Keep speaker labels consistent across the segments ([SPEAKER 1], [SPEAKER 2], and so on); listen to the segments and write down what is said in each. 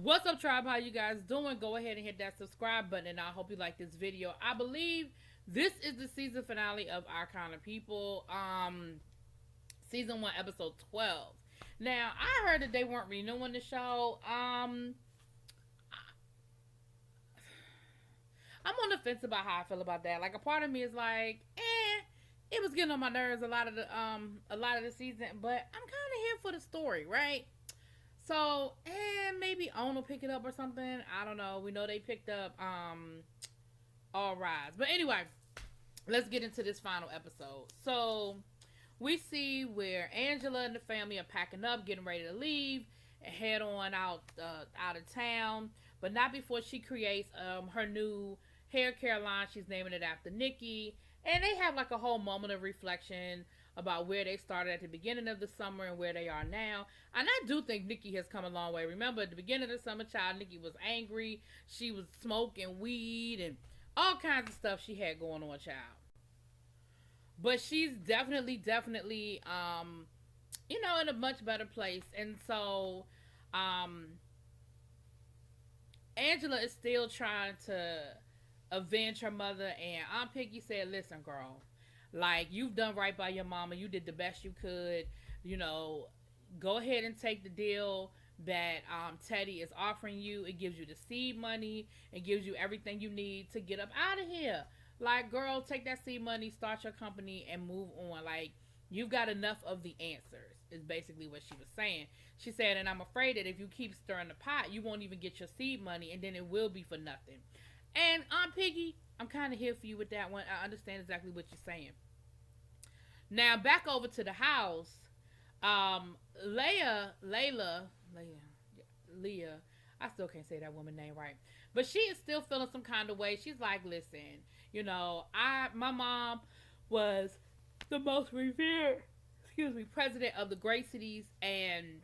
[SPEAKER 1] What's up, tribe? How you guys doing? Go ahead and hit that subscribe button, and I hope you like this video. I believe this is the season finale of Our Kind of People, season 1, episode 12. Now, I heard that they weren't renewing the show. I'm on the fence about how I feel about that. Like, a part of me is like, it was getting on my nerves a lot of the season, but I'm kind of here for the story, right? So, maybe Owen will pick it up or something. I don't know. We know they picked up All Rise. But anyway, let's get into this final episode. So, we see where Angela and the family are packing up, getting ready to leave, and head on out of town. But not before she creates her new hair care line. She's naming it after Nikki. And they have like a whole moment of reflection about where they started at the beginning of the summer and where they are now. And I do think Nikki has come a long way. Remember, at the beginning of the summer, child, Nikki was angry. She was smoking weed and all kinds of stuff she had going on, child. But she's definitely, in a much better place. And so, Angela is still trying to avenge her mother. And Aunt Piggy said, listen, girl, like, you've done right by your mama. You did the best you could. Go ahead and take the deal that Teddy is offering you. It gives you the seed money. It gives you everything you need to get up out of here. Like, girl, take that seed money, start your company, and move on. Like, you've got enough of the answers, is basically what she was saying. She said, and I'm afraid that if you keep stirring the pot, you won't even get your seed money, and then it will be for nothing. And Aunt Piggy, I'm kind of here for you with that one. I understand exactly what you're saying. Now, back over to the house. Leah, I still can't say that woman's name right. But she is still feeling some kind of way. She's like, listen, my mom was the most revered, president of the Great Cities, and,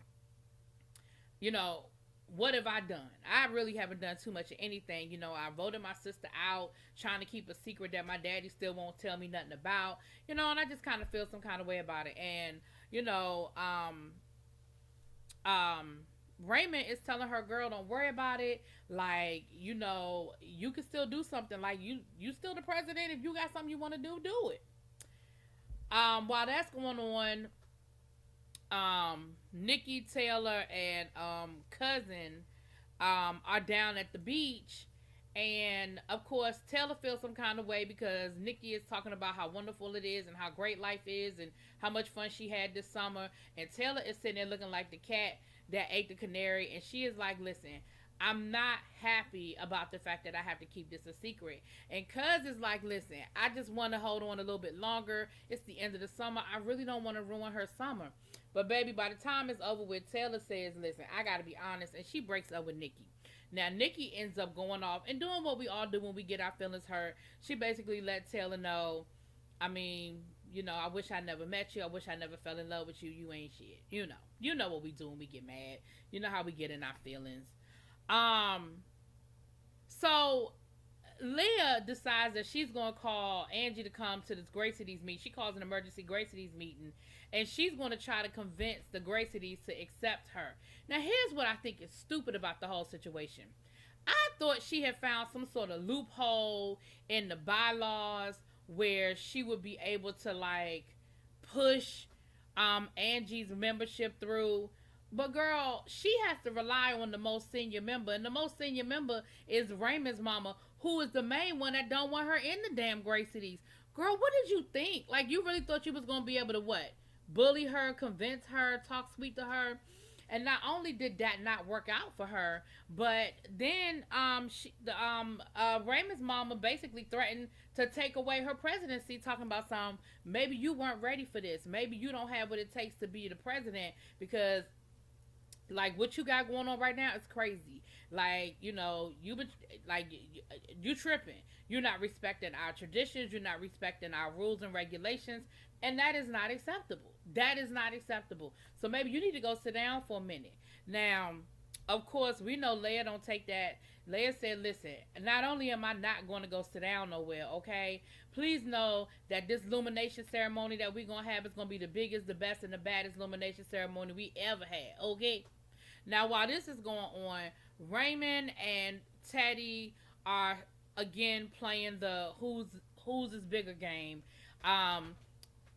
[SPEAKER 1] what have I done? I really haven't done too much of anything. I voted my sister out, trying to keep a secret that my daddy still won't tell me nothing about. And I just kind of feel some kind of way about it. And, Raymond is telling her, girl, don't worry about it. Like, you can still do something. Like, you still the president. If you got something you want to do it. While that's going on, Nikki, Taylor, and cousin are down at the beach, and of course Taylor feels some kind of way because Nikki is talking about how wonderful it is and how great life is and how much fun she had this summer, and Taylor is sitting there looking like the cat that ate the canary, and she is like, listen, I'm not happy about the fact that I have to keep this a secret. And Cuz is like, listen, I just want to hold on a little bit longer. It's the end of the summer. I really don't want to ruin her summer. But baby, by the time it's over with, Taylor says, listen, I got to be honest. And she breaks up with Nikki. Now, Nikki ends up going off and doing what we all do when we get our feelings hurt. She basically let Taylor know, I wish I never met you. I wish I never fell in love with you. You ain't shit. You know what we do when we get mad. You know how we get in our feelings. So Leah decides that she's going to call Angie to come to this Great Cities meeting. She calls an emergency Great Cities meeting, and she's going to try to convince the Great Cities to accept her. Now, here's what I think is stupid about the whole situation. I thought she had found some sort of loophole in the bylaws where she would be able to, like, push Angie's membership through. But girl, she has to rely on the most senior member, and the most senior member is Raymond's mama, who is the main one that don't want her in the damn Great Cities. Girl, what did you think? Like, you really thought you was gonna be able to what? Bully her, convince her, talk sweet to her? And not only did that not work out for her, but then Raymond's mama basically threatened to take away her presidency, talking about maybe you weren't ready for this. Maybe you don't have what it takes to be the president because, like, what you got going on right now is crazy. Like, you tripping. You're not respecting our traditions. You're not respecting our rules and regulations. And that is not acceptable. That is not acceptable. So maybe you need to go sit down for a minute. Now, of course, we know Leah don't take that. Leah said, listen, not only am I not going to go sit down nowhere, okay? Please know that this illumination ceremony that we're going to have is going to be the biggest, the best, and the baddest illumination ceremony we ever had, okay? Now, while this is going on, Raymond and Teddy are again playing the who's is bigger game. Um,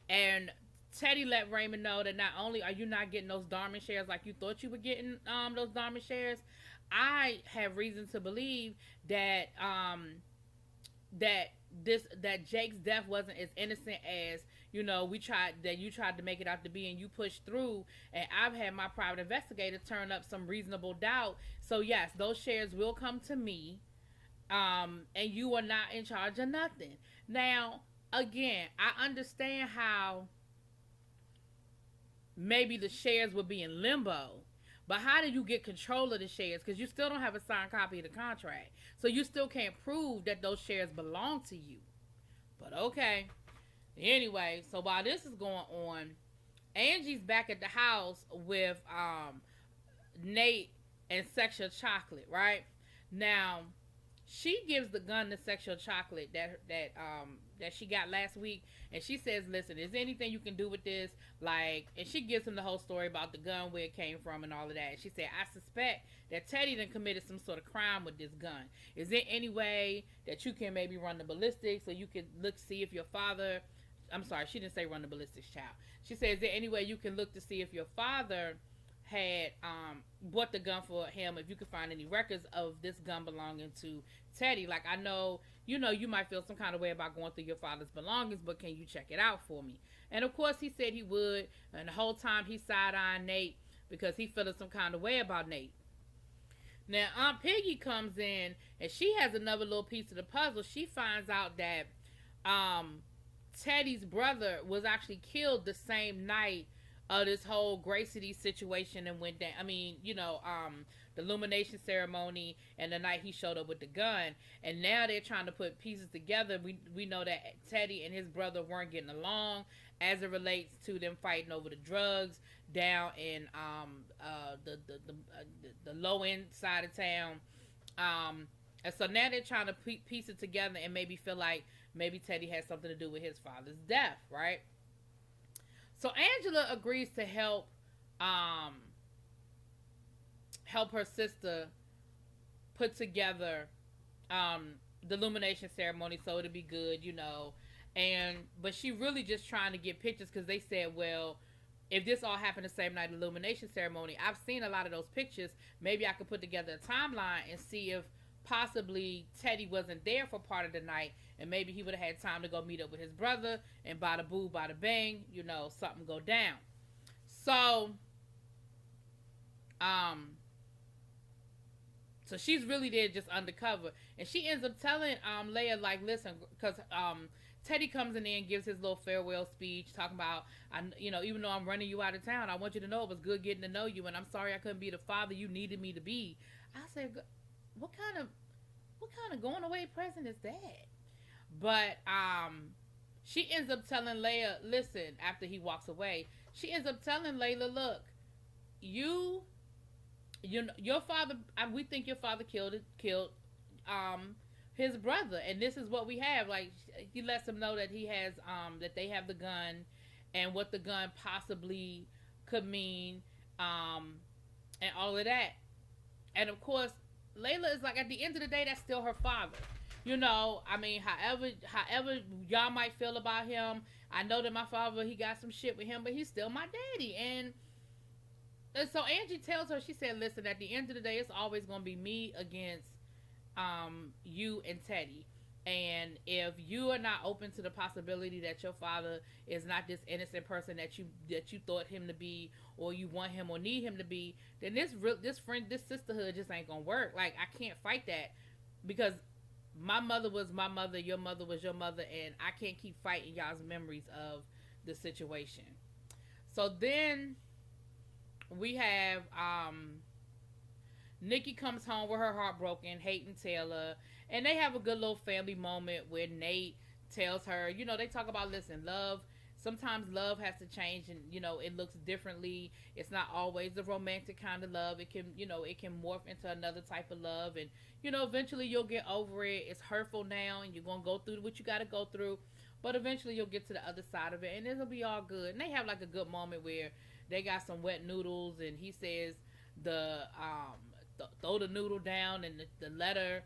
[SPEAKER 1] and Teddy let Raymond know that not only are you not getting those Darman shares like you thought you were getting those Darman shares, I have reason to believe that that that Jake's death wasn't as innocent as you tried to make it out to be, and you pushed through. And I've had my private investigator turn up some reasonable doubt. So yes, those shares will come to me, and you are not in charge of nothing. Now, again, I understand how maybe the shares would be in limbo. But how do you get control of the shares? Because you still don't have a signed copy of the contract. So you still can't prove that those shares belong to you. But okay. Anyway, so while this is going on, Angie's back at the house with Nate and Sexual Chocolate, right? Now, she gives the gun to Sexual Chocolate that she got last week, and she says, "Listen, is there anything you can do with this?" Like, and she gives him the whole story about the gun, where it came from, and all of that. And she said, "I suspect that Teddy done committed some sort of crime with this gun. Is there any way that you can maybe run the ballistics, so you can look see if your father?" I'm sorry, she didn't say run the ballistics, child. She said, "Is there any way you can look to see if your father had bought the gun for him, if you could find any records of this gun belonging to Teddy? Like, I know you might feel some kind of way about going through your father's belongings, but can you check it out for me?" And of course he said he would, and the whole time he side-eyeing Nate because he feeling some kind of way about Nate. Now Aunt Piggy comes in, and she has another little piece of the puzzle. She finds out that Teddy's brother was actually killed the same night this whole Gracie situation and went down. I mean, the illumination ceremony and the night he showed up with the gun. And now they're trying to put pieces together. We know that Teddy and his brother weren't getting along as it relates to them fighting over the drugs down in the low end side of town. And so now they're trying to piece it together and maybe feel like maybe Teddy has something to do with his father's death, right? So Angela agrees to help her sister put together the illumination ceremony, so it'll be good, but she really just trying to get pictures, because they said, well, if this all happened the same night of the illumination ceremony, I've seen a lot of those pictures. Maybe I could put together a timeline and see if possibly Teddy wasn't there for part of the night, and maybe he would have had time to go meet up with his brother, and bada boo, bada bang, something go down. So, so she's really there just undercover, and she ends up telling Leia, like, listen, because Teddy comes in there and gives his little farewell speech, talking about, even though I'm running you out of town, I want you to know it was good getting to know you, and I'm sorry I couldn't be the father you needed me to be. I said, what kind of going away present is that? But she ends up telling Leia, listen, after he walks away, she ends up telling Layla, look, your father, we think your father killed his brother, and this is what we have. Like, he lets him know that he has that they have the gun, and what the gun possibly could mean, and all of that. And of course, Layla is like, at the end of the day, that's still her father. I mean, however y'all might feel about him, I know that my father, he got some shit with him, but he's still my daddy. And so Angie tells her, she said, listen, at the end of the day, it's always going to be me against you and Teddy. And if you are not open to the possibility that your father is not this innocent person that you thought him to be, or you want him or need him to be, then this sisterhood just ain't gonna work. Like, I can't fight that, because my mother was my mother, your mother was your mother, and I can't keep fighting y'all's memories of the situation. So then we have Nikki comes home with her heart broken, hating Taylor, and they have a good little family moment where Nate tells her, they talk about, listen, love, sometimes love has to change, and it looks differently. It's not always the romantic kind of love. It can it can morph into another type of love, and eventually you'll get over it. It's hurtful now, and you're gonna go through what you got to go through, but eventually you'll get to the other side of it, and it'll be all good. And they have like a good moment where they got some wet noodles, and he says throw the noodle down, and the letter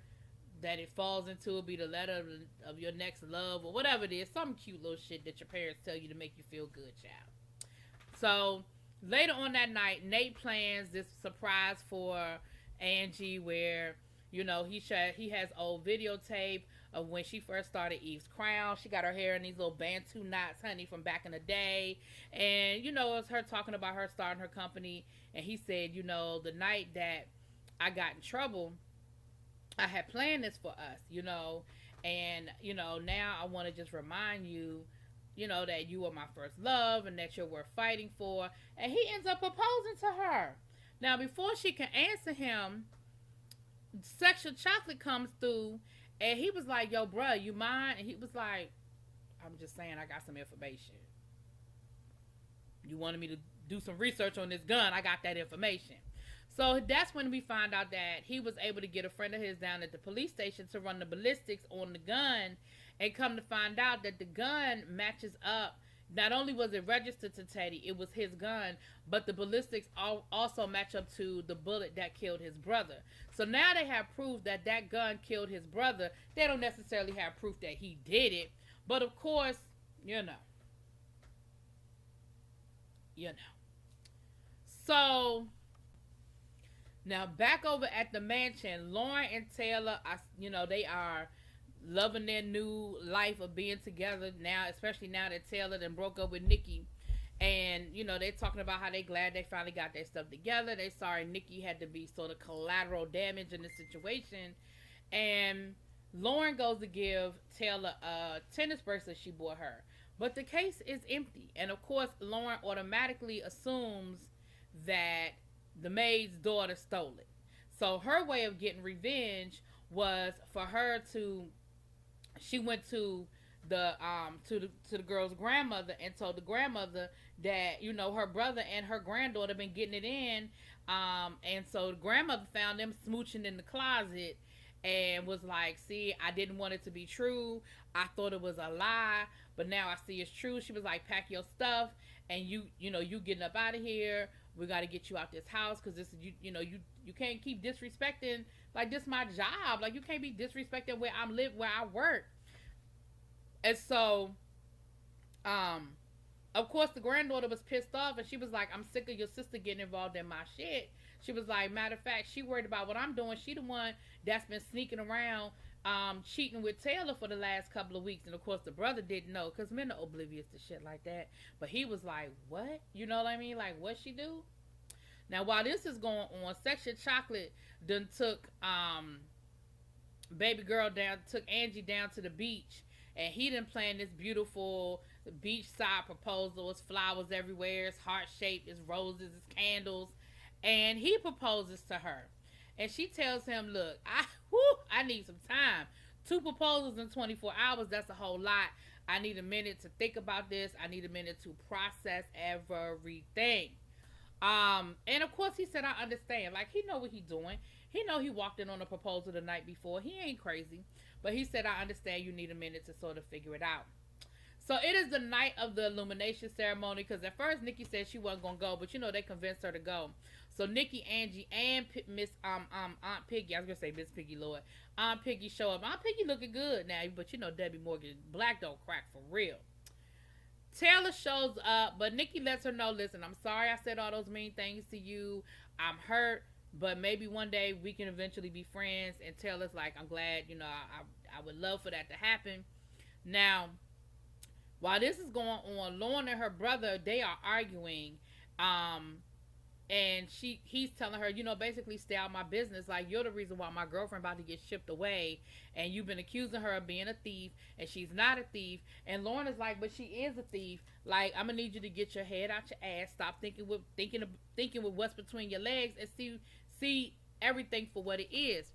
[SPEAKER 1] that it falls into will be the letter of your next love, or whatever it is. Some cute little shit that your parents tell you to make you feel good, child. So later on that night, Nate plans this surprise for Angie, where he has old videotape of when she first started Eve's Crown. She got her hair in these little Bantu knots, honey, from back in the day. And, it was her talking about her starting her company. And he said, the night that I got in trouble, I had planned this for us, and, now I want to just remind you, that you are my first love and that you're worth fighting for. And he ends up proposing to her. Now, before she can answer him, Sexual Chocolate comes through, and he was like, yo, bruh, you mind? And he was like, I'm just saying, I got some information. You wanted me to do some research on this gun. I got that information. So that's when we find out that he was able to get a friend of his down at the police station to run the ballistics on the gun, and come to find out that the gun matches up. Not only was it registered to Teddy, it was his gun, but the ballistics also match up to the bullet that killed his brother. So now they have proof that that gun killed his brother. They don't necessarily have proof that he did it, but of course, So now back over at the mansion, Lauren and Taylor, they are loving their new life of being together now, especially now that Taylor then broke up with Nikki. And, they're talking about how they glad they finally got their stuff together. They sorry Nikki had to be sort of collateral damage in the situation. And Lauren goes to give Taylor a tennis bracelet she bought her. But the case is empty. And, of course, Lauren automatically assumes that the maid's daughter stole it. So her way of getting revenge was for her to... She went to the girl's grandmother and told the grandmother that her brother and her granddaughter been getting it in, and so the grandmother found them smooching in the closet and was like, see, I didn't want it to be true, I thought it was a lie, but now I see it's true. She was like, pack your stuff and you getting up out of here. We got to get you out this house, because this is you can't keep disrespecting, like, this my job, like, you can't be disrespecting where I live, where I work. And so of course the granddaughter was pissed off, and she was like, I'm sick of your sister getting involved in my shit. She was like, matter of fact, she worried about what I'm doing. She the one that's been sneaking around cheating with Taylor for the last couple of weeks. And of course the brother didn't know, because men are oblivious to shit like that. But he was like, what? You know what I mean? Like, what she do? Now while this is going on, Sexual Chocolate done took took Angie down to the beach, and he done planned this beautiful beachside proposal. It's flowers everywhere, it's heart shaped, it's roses, it's candles, and he proposes to her. And she tells him, look, I need some time. 2 proposals in 24 hours, that's a whole lot. I need a minute to think about this. I need a minute to process everything. And of course he said, I understand. Like, he know what he doing. He know he walked in on a proposal the night before. He ain't crazy. But he said, I understand you need a minute to sort of figure it out. So it is the night of the illumination ceremony, because at first Nikki said she wasn't going to go, but they convinced her to go. So Nikki, Angie, and Miss Aunt Piggy, I was going to say Miss Piggy Lord, Aunt Piggy show up. Aunt Piggy looking good now, but Debbie Morgan, black don't crack for real. Taylor shows up, but Nikki lets her know, listen, I'm sorry I said all those mean things to you. I'm hurt, but maybe one day we can eventually be friends. And Taylor's like, I'm glad, I would love for that to happen. Now, while this is going on, Lauren and her brother, they are arguing. And he's telling her, basically stay out of my business. Like, you're the reason why my girlfriend about to get shipped away. And you've been accusing her of being a thief. And she's not a thief. And Lauren is like, but she is a thief. Like, I'm going to need you to get your head out your ass. Stop thinking with what's between your legs. And see everything for what it is.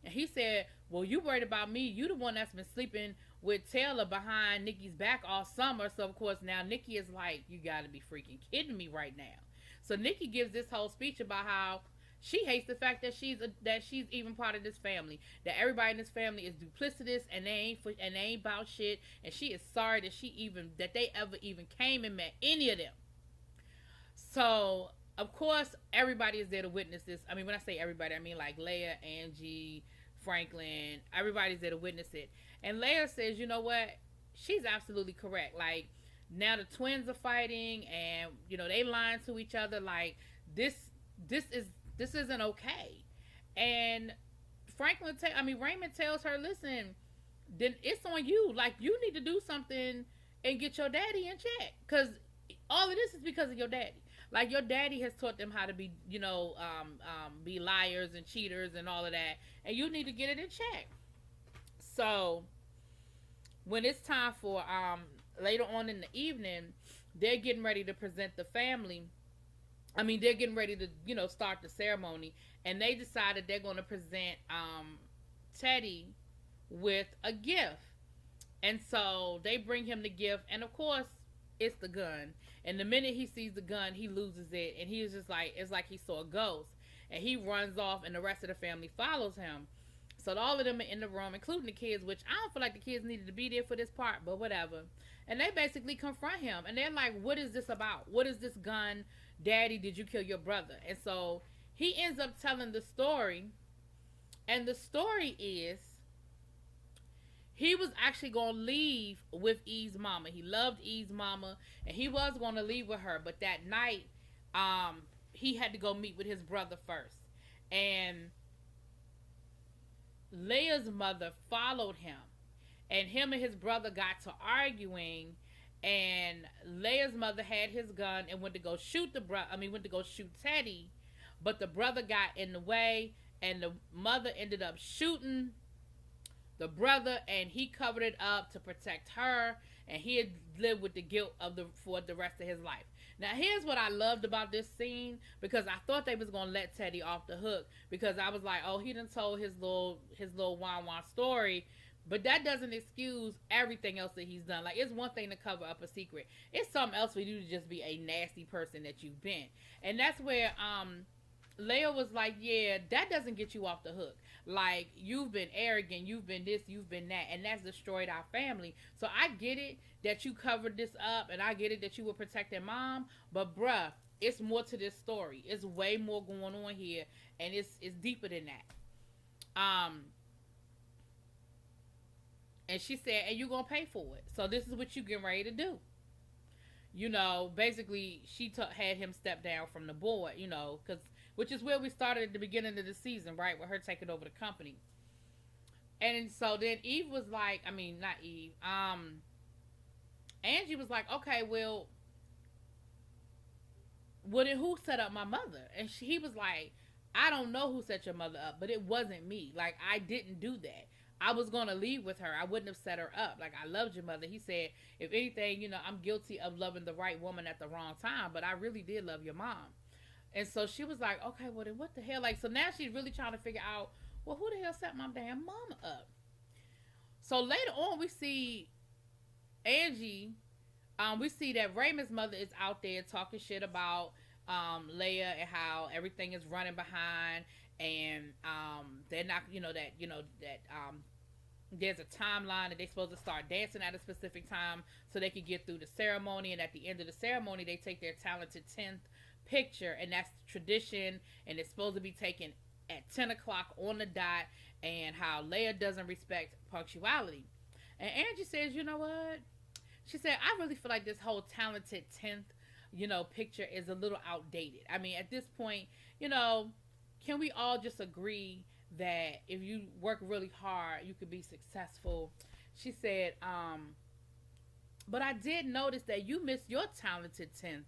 [SPEAKER 1] And he said, well, you worried about me. You the one that's been sleeping with Taylor behind Nikki's back all summer. So, of course, now Nikki is like, you got to be freaking kidding me right now. So Nikki gives this whole speech about how she hates the fact that she's even part of this family. That everybody in this family is duplicitous and they ain't about shit. And she is sorry that they ever even came and met any of them. So of course, everybody is there to witness this. I mean, when I say everybody, I mean like Leia, Angie, Franklin. Everybody's there to witness it. And Leia says, you know what? She's absolutely correct. Like, now the twins are fighting, and they lying to each other. Like, this, this is this isn't okay. And Raymond tells her, listen, then it's on you. Like, you need to do something and get your daddy in check, because all of this is because of your daddy. Like, your daddy has taught them how to be, be liars and cheaters and all of that, and you need to get it in check. So when it's time for later on in the evening, they're getting ready to present the family. I mean, they're getting ready to start the ceremony, and they decided they're going to present Teddy with a gift. And so they bring him the gift, and of course, it's the gun. And the minute he sees the gun, he loses it, and he's just like, it's like he saw a ghost. And he runs off, and the rest of the family follows him. So all of them are in the room, including the kids, which I don't feel like the kids needed to be there for this part, but whatever. And they basically confront him, and they're like, what is this about? What is this gun? Daddy, did you kill your brother? And so he ends up telling the story, and the story is he was actually going to leave with E's mama. He loved E's mama, and he was going to leave with her. But that night, he had to go meet with his brother first. And Leia's mother followed him. And him and his brother got to arguing. And Leia's mother had his gun and went to go shoot went to go shoot Teddy. But the brother got in the way, and the mother ended up shooting the brother, and he covered it up to protect her, and he had lived with the guilt for the rest of his life. Now, here's what I loved about this scene, because I thought they was gonna let Teddy off the hook, because I was like, oh, he done told his little wah story, but that doesn't excuse everything else that he's done. Like, it's one thing to cover up a secret; it's something else for you to just be a nasty person that you've been, and that's where Leia was like, yeah, that doesn't get you off the hook. Like, you've been arrogant, you've been this, you've been that, and that's destroyed our family. So I get it that you covered this up, and I get it that you were protecting mom, but bruh, it's more to this story. It's way more going on here, and it's deeper than that. And she said, and you're gonna pay for it. So this is what you getting ready to do. Basically, she had him step down from the board, which is where we started at the beginning of the season, right? With her taking over the company. And so then Eve was like, not Eve, Angie was like, okay, well, then who set up my mother? And he was like, I don't know who set your mother up, but it wasn't me. Like, I didn't do that. I was going to leave with her. I wouldn't have set her up. Like, I loved your mother. He said, if anything, I'm guilty of loving the right woman at the wrong time, but I really did love your mom. And so she was like, okay, well, then what the hell? Like, so now she's really trying to figure out, well, who the hell set my damn mama up? So later on, we see Angie, we see that Raymond's mother is out there talking shit about Leia and how everything is running behind, and they're not, there's a timeline that they're supposed to start dancing at a specific time so they can get through the ceremony, and at the end of the ceremony, they take their talented 10th picture, and that's tradition, and it's supposed to be taken at 10 o'clock on the dot, and how Leia doesn't respect punctuality. And Angie says, you know what? She said, I really feel like this whole talented 10th, picture is a little outdated. I mean, at this point, can we all just agree that if you work really hard, you could be successful? She said, but I did notice that you missed your talented 10th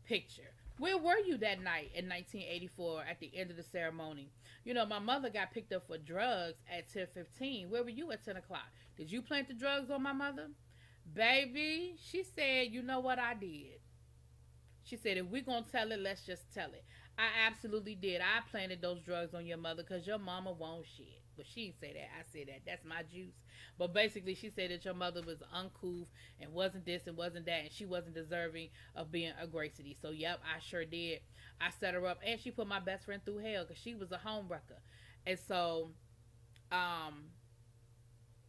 [SPEAKER 1] picture. Where were you that night in 1984 at the end of the ceremony? My mother got picked up for drugs at 10:15. Where were you at 10 o'clock? Did you plant the drugs on my mother? Baby, she said, you know what, I did. She said, if we're going to tell it, let's just tell it. I absolutely did. I planted those drugs on your mother because your mama won't shit. But she didn't say that. I said that. That's my juice. But basically, she said that your mother was uncouth and wasn't this and wasn't that, and she wasn't deserving of being a Gracity. So, yep, I sure did. I set her up, and she put my best friend through hell because she was a homewrecker. And so,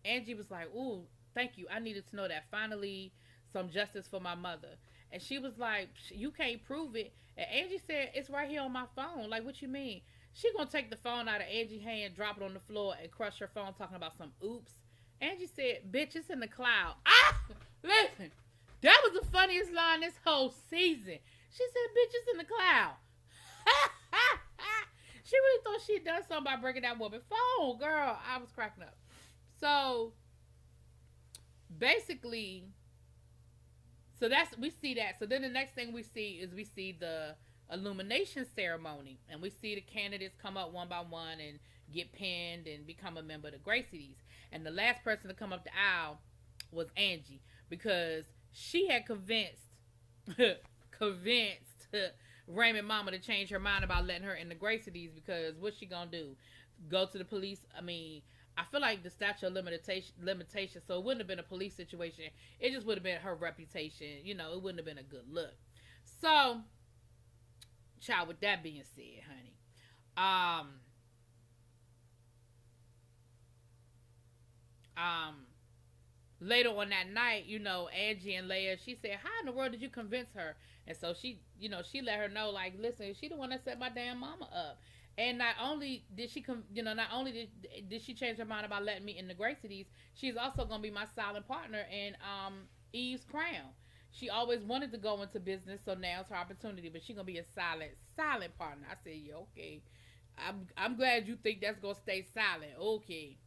[SPEAKER 1] Angie was like, ooh, thank you. I needed to know that. Finally, some justice for my mother. And she was like, you can't prove it. And Angie said, it's right here on my phone. Like, what you mean? She gonna take the phone out of Angie's hand, drop it on the floor, and crush her phone talking about some oops. Angie said, bitch, it's in the cloud. Ah! Listen, that was the funniest line this whole season. She said, bitch, it's in the cloud. She really thought she'd done something by breaking that woman's phone. Girl, I was cracking up. So, basically, we see that. So then the next thing we see is we see the illumination ceremony, and we see the candidates come up one by one and get pinned and become a member of the Gracies. And the last person to come up the aisle was Angie, because she had convinced Raymond mama to change her mind about letting her in the Gracies, because what's she gonna do? Go to the police? I mean, I feel like the statute of limitation, so it wouldn't have been a police situation. It just would have been her reputation. You know, it wouldn't have been a good look. So, child, with that being said, honey, later on that night, you know, Angie and Leia, she said, how in the world did you convince her? And so she, you know, she let her know, like, listen, she the one that set my damn mama up. And not only did she, did she change her mind about letting me in the Gracies, she's also going to be my silent partner in Eve's Crown. She always wanted to go into business, so now's her opportunity, but she's going to be a silent partner. I said, yeah, okay. I'm glad you think that's going to stay silent. Okay.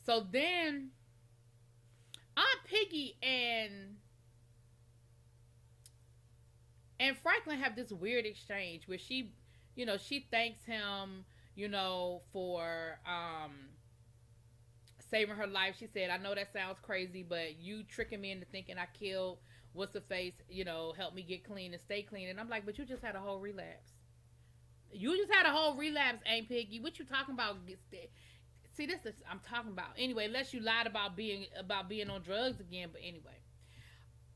[SPEAKER 1] So then Aunt Piggy and Franklin have this weird exchange where she, you know, she thanks him, you know, for saving her life. She said, I know that sounds crazy, but you tricking me into thinking I killed what's the face, you know, help me get clean and stay clean. And I'm like, but you just had a whole relapse. You just had a whole relapse, Aunt Piggy. What you talking about? See, this is I'm talking about. Anyway, unless you lied about being on drugs again, but anyway.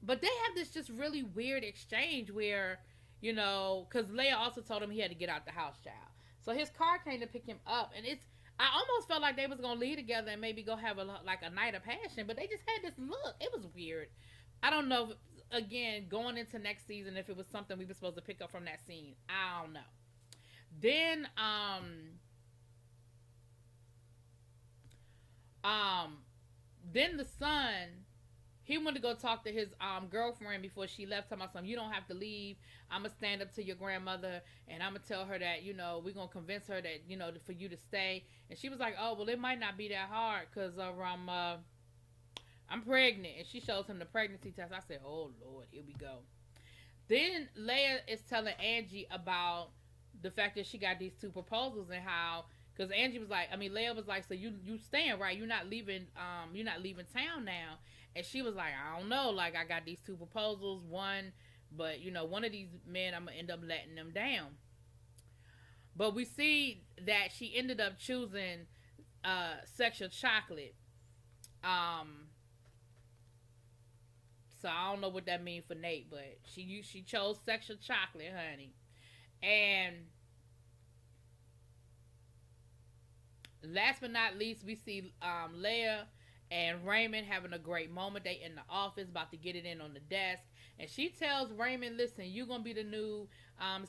[SPEAKER 1] But they have this just really weird exchange where, you know, because Leia also told him he had to get out the house, child. So his car came to pick him up, and I almost felt like they was gonna leave together and maybe go have a night of passion, but they just had this look. It was weird. I don't know. Again, going into next season, if it was something we were supposed to pick up from that scene, I don't know. Then the son, he went to go talk to his girlfriend before she left. Talking about something, you don't have to leave. I'm gonna stand up to your grandmother, and I'm gonna tell her that, you know, we're gonna convince her that, you know, for you to stay. And she was like, oh, well, it might not be that hard because I'm pregnant. And she shows him the pregnancy test. I said, oh Lord, here we go. Then Leia is telling Angie about the fact that she got these two proposals and how, because Angie was like, Leia was like, so you staying, right? You're not leaving town now. And she was like, I don't know, like I got these two proposals, but you know, one of these men, I'm gonna end up letting them down. But we see that she ended up choosing sexual chocolate. So I don't know what that means for Nate, but she chose sexual chocolate, honey. And last but not least, we see Leia and Raymond having a great moment. They in the office about to get it in on the desk, and she tells Raymond, listen, you're gonna be the new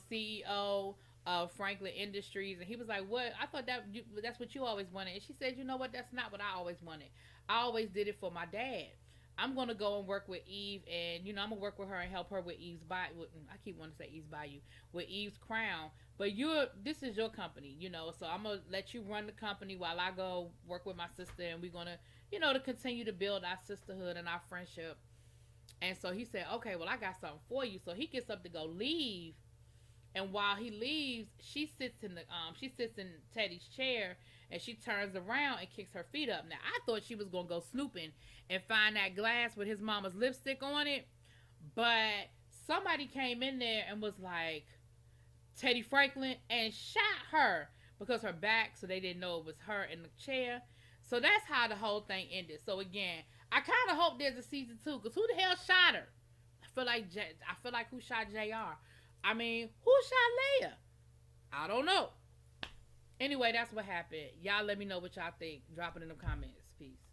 [SPEAKER 1] CEO of Franklin Industries. And he was like, what? I thought that's what you always wanted. And she said, you know what, that's not what I always wanted. I always did it for my dad. I'm gonna go and work with Eve, and you know, I'm gonna work with her and help her with I keep wanting to say Eve's Bayou, with Eve's Crown. But this is your company, you know, so I'm gonna let you run the company while I go work with my sister, and we're gonna, you know, to continue to build our sisterhood and our friendship. And so he said, okay, well, I got something for you. So he gets up to go leave, and while he leaves, she sits in Teddy's chair, and she turns around and kicks her feet up. Now, I thought she was going to go snooping and find that glass with his mama's lipstick on it. But somebody came in there and was like, Teddy Franklin, and shot her because her back, so they didn't know it was her in the chair. So that's how the whole thing ended. So again, I kind of hope there's a season 2, because who the hell shot her? I feel like who shot JR? I mean, who shot Leia? I don't know. Anyway, that's what happened. Y'all let me know what y'all think. Drop it in the comments. Peace.